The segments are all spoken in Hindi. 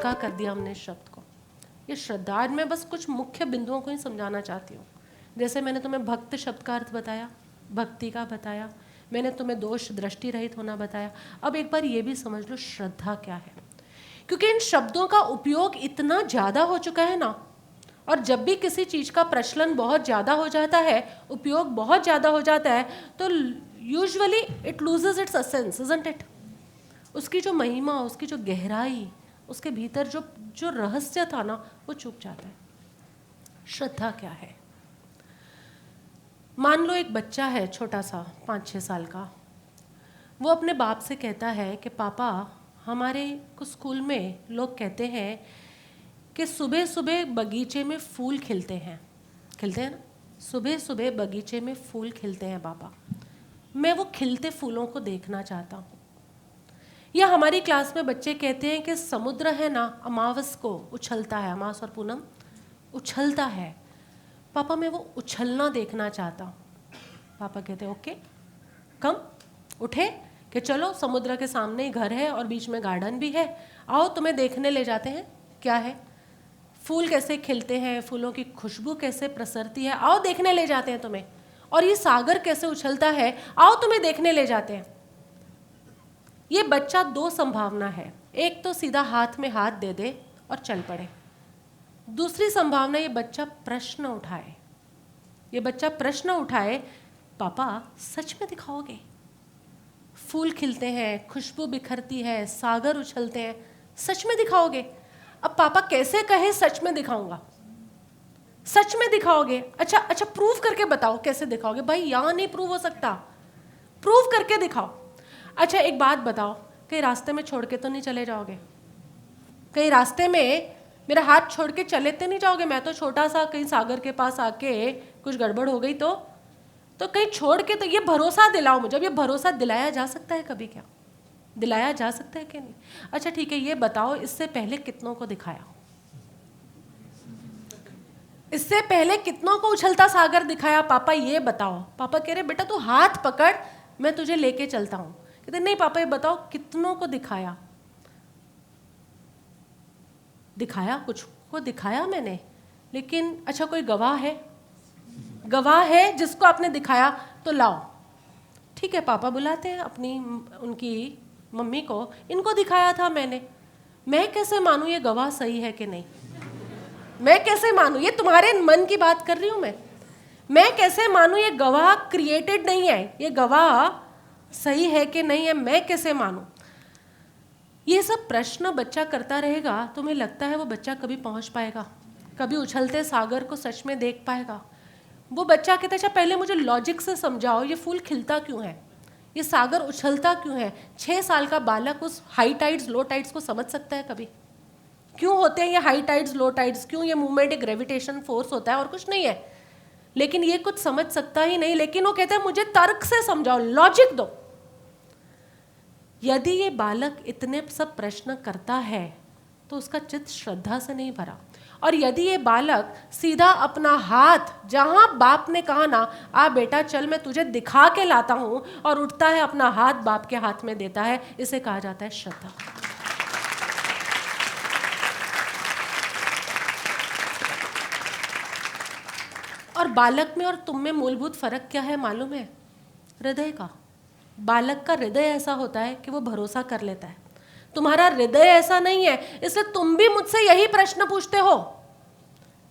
हल्का कर दिया हमने इस शब्द को। ये श्रद्धा, आज मैं बस कुछ मुख्य बिंदुओं को ही समझाना चाहती हूँ। जैसे मैंने तुम्हें भक्त शब्द का अर्थ बताया, भक्ति का बताया, मैंने तुम्हें दोष दृष्टि रहित होना बताया। अब एक बार ये भी समझ लो श्रद्धा क्या है, क्योंकि इन शब्दों का उपयोग इतना ज़्यादा हो चुका है ना, और जब भी किसी चीज़ का प्रचलन बहुत ज़्यादा हो जाता है, उपयोग बहुत ज़्यादा हो जाता है, तो usually it loses its essence, isn't it. उसकी जो महिमा, उसकी जो गहराई, उसके भीतर जो रहस्य था ना, वो चूक जाता है। श्रद्धा क्या है? मान लो एक बच्चा है छोटा सा 5-6 साल का, वो अपने बाप से कहता है कि पापा, हमारे को स्कूल में लोग कहते हैं कि सुबह सुबह बगीचे में फूल खिलते हैं ना, सुबह सुबह बगीचे में फूल खिलते हैं पापा, मैं वो खिलते फूलों को देखना चाहता हूँ। या हमारी क्लास में बच्चे कहते हैं कि समुद्र है ना, अमावस को उछलता है, अमावस और पूनम उछलता है, पापा मैं वो उछलना देखना चाहता हूँ। पापा कहते हैं ओके, कम उठे कि चलो समुद्र के सामने ही घर है और बीच में गार्डन भी है, आओ तुम्हें देखने ले जाते हैं। क्या है? फूल कैसे खिलते हैं, फूलों की खुशबू कैसे प्रसरती है, आओ देखने ले जाते हैं तुम्हें। और ये सागर कैसे उछलता है, आओ तुम्हें देखने ले जाते हैं। ये बच्चा दो संभावना है, एक तो सीधा हाथ में हाथ दे दे और चल पड़े, दूसरी संभावना ये बच्चा प्रश्न उठाए। ये बच्चा प्रश्न उठाए, पापा सच में दिखाओगे? फूल खिलते हैं, खुशबू बिखरती है, सागर उछलते हैं, सच में दिखाओगे? अब पापा कैसे कहे सच में दिखाऊंगा? सच में दिखाओगे? अच्छा प्रूव करके बताओ कैसे दिखाओगे? भाई यहाँ नहीं प्रूव हो सकता, प्रूव करके दिखाओ। अच्छा एक बात बताओ, कहीं रास्ते में छोड़ के तो नहीं चले जाओगे? कहीं रास्ते में मेरा हाथ छोड़ के चले तो नहीं जाओगे? मैं तो छोटा सा कहीं सागर के पास आके कुछ गड़बड़ हो गई तो कहीं छोड़ के, तो ये भरोसा दिलाओ मुझे। अब ये भरोसा दिलाया जा सकता है कभी? क्या दिलाया जा सकता है कि नहीं? अच्छा ठीक है, ये बताओ इससे पहले कितनों को दिखाया? इससे पहले कितनों को उछलता सागर दिखाया? पापा ये बताओ। पापा कह रहे बेटा तू हाथ पकड़, मैं तुझे लेके चलता हूँ। कहते नहीं पापा ये बताओ कितनों को दिखाया? दिखाया, कुछ को दिखाया मैंने, लेकिन अच्छा कोई गवाह है? गवाह है जिसको आपने दिखाया तो लाओ। ठीक है, पापा बुलाते हैं अपनी उनकी मम्मी को, इनको दिखाया था मैंने, मैं कैसे मानूं ये गवाह सही है कि नहीं? मैं कैसे मानूं? ये तुम्हारे मन की बात कर रही हूं मैं कैसे मानूं ये गवाह क्रिएटेड नहीं है, ये गवाह सही है कि नहीं है, मैं कैसे मानूं? ये सब प्रश्न बच्चा करता रहेगा, तुम्हें लगता है वो बच्चा कभी पहुंच पाएगा? कभी उछलते सागर को सच में देख पाएगा? वो बच्चा कहता है अच्छा पहले मुझे लॉजिक से समझाओ, ये फूल खिलता क्यों है, ये सागर उछलता क्यों है? 6 साल का बालक उस हाई टाइड्स लो टाइड्स को समझ सकता है कभी? क्यों होते हैं ये हाई टाइड्स लो टाइड्स? क्यों ये मूवमेंट एक ग्रेविटेशन फोर्स होता है और कुछ नहीं है, लेकिन ये कुछ समझ सकता ही नहीं। लेकिन वो कहता है मुझे तर्क से समझाओ, लॉजिक दो। यदि ये बालक इतने सब प्रश्न करता है तो उसका चित्त श्रद्धा से नहीं भरा। और यदि ये बालक सीधा अपना हाथ, जहां बाप ने कहा ना आ बेटा चल मैं तुझे दिखा के लाता हूं, और उठता है अपना हाथ बाप के हाथ में देता है, इसे कहा जाता है श्रद्धा। और बालक में और तुम में मूलभूत फर्क क्या है मालूम है? हृदय का। बालक का हृदय ऐसा होता है कि वो भरोसा कर लेता है, तुम्हारा हृदय ऐसा नहीं है, इसलिए तुम भी मुझसे यही प्रश्न पूछते हो।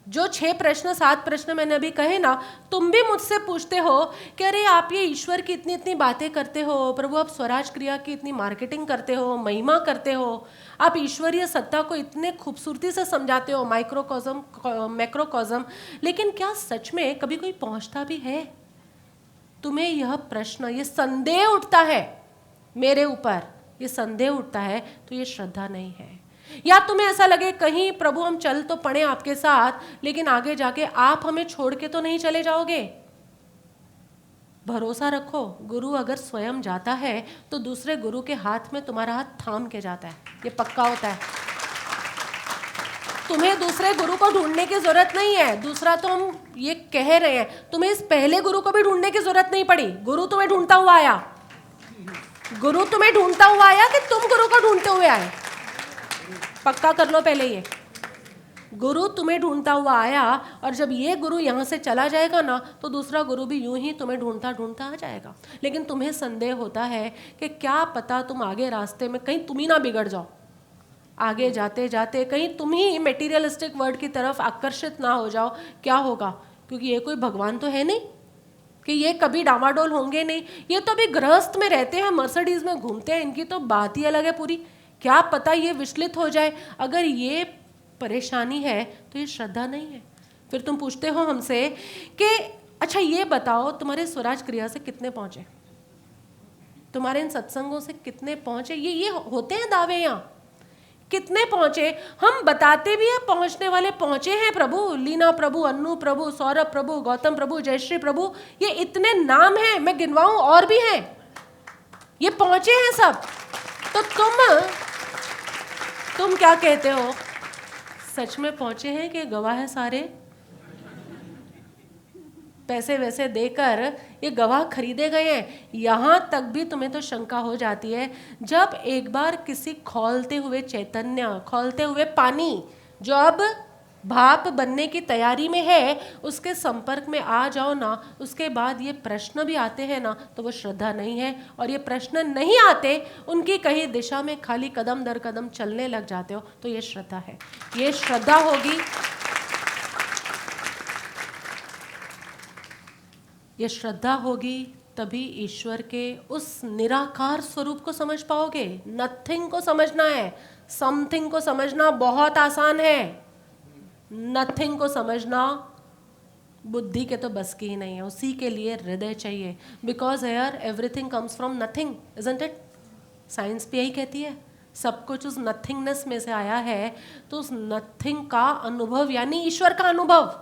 जो 6 प्रश्न 7 प्रश्न मैंने अभी कहे ना, तुम भी मुझसे पूछते हो कि अरे आप ये ईश्वर की इतनी इतनी बातें करते हो, प्रभु आप स्वराज क्रिया की इतनी मार्केटिंग करते हो, महिमा करते हो, आप ईश्वरीय सत्ता को इतने खूबसूरती से समझाते हो, माइक्रोकॉज्म मैक्रोकॉज्म, लेकिन क्या सच में कभी कोई पहुंचता भी है? तुम्हें यह प्रश्न, ये संदेह उठता है मेरे ऊपर, ये संदेह उठता है, तो ये श्रद्धा नहीं है। या तुम्हें ऐसा लगे कहीं प्रभु हम चल तो पड़े आपके साथ, लेकिन आगे जाके आप हमें छोड़ के तो नहीं चले जाओगे? भरोसा रखो, गुरु अगर स्वयं जाता है तो दूसरे गुरु के हाथ में तुम्हारा हाथ थाम के जाता है, ये पक्का होता है। तुम्हें दूसरे गुरु को ढूंढने की जरूरत नहीं है। दूसरा तो हम ये कह रहे हैं, तुम्हें इस पहले गुरु को भी ढूंढने की जरूरत नहीं पड़ी, गुरु तुम्हें ढूंढता हुआ आया। गुरु तुम्हें ढूंढता हुआ आया कि तुम गुरु को ढूंढते हुए आए? पक्का कर लो पहले ये। गुरु तुम्हें ढूंढता हुआ आया, और जब ये गुरु यहाँ से चला जाएगा ना, तो दूसरा गुरु भी यूं ही तुम्हें ढूंढता ढूंढता आ जाएगा। लेकिन तुम्हें संदेह होता है कि क्या पता तुम आगे रास्ते में कहीं तुम ही ना बिगड़ जाओ, आगे जाते जाते कहीं तुम ही मेटीरियलिस्टिक वर्ड की तरफ आकर्षित ना हो जाओ। क्या होगा? क्योंकि ये कोई भगवान तो है नहीं कि ये कभी डामाडोल होंगे नहीं। ये तो अभी गृहस्थ में रहते हैं, मर्सिडीज में घूमते हैं, इनकी तो बात ही अलग है पूरी। क्या पता ये विचलित हो जाए। अगर ये परेशानी है तो ये श्रद्धा नहीं है। फिर तुम पूछते हो हमसे कि अच्छा ये बताओ तुम्हारे स्वराज क्रिया से कितने पहुंचे, तुम्हारे इन सत्संगों से कितने पहुंचे। ये होते हैं दावे यहाँ, कितने पहुंचे। हम बताते भी हैं पहुंचने वाले पहुंचे हैं प्रभु, लीना प्रभु, अन्नू प्रभु, सौरभ प्रभु, गौतम प्रभु, जयश्री प्रभु, ये इतने नाम हैं, मैं गिनवाऊं और भी हैं, ये पहुंचे हैं सब। तो तुम क्या कहते हो, सच में पहुंचे हैं कि गवाह है सारे? पैसे वैसे देकर ये गवाह खरीदे गए हैं। यहाँ तक भी तुम्हें तो शंका हो जाती है, जब एक बार किसी खौलते हुए चैतन्य, खौलते हुए पानी जो अब भाप बनने की तैयारी में है, उसके संपर्क में आ जाओ ना, उसके बाद ये प्रश्न भी आते हैं ना, तो वो श्रद्धा नहीं है। और ये प्रश्न नहीं आते, उनकी कहीं दिशा में खाली कदम दर कदम चलने लग जाते हो, तो ये श्रद्धा है। ये श्रद्धा होगी, ये श्रद्धा होगी तभी ईश्वर के उस निराकार स्वरूप को समझ पाओगे। नथिंग को समझना है, समथिंग को समझना बहुत आसान है, नथिंग को समझना बुद्धि के तो बस की ही नहीं है। उसी के लिए हृदय चाहिए, because here everything comes from nothing, isn't it? Science भी यही कहती है, सब कुछ उस नथिंगनेस में से आया है। तो उस नथिंग का अनुभव यानी ईश्वर का अनुभव,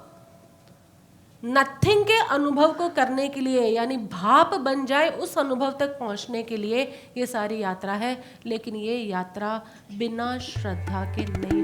नथिंग के अनुभव को करने के लिए, यानी भाप बन जाए उस अनुभव तक पहुंचने के लिए ये सारी यात्रा है। लेकिन ये यात्रा बिना श्रद्धा के नहीं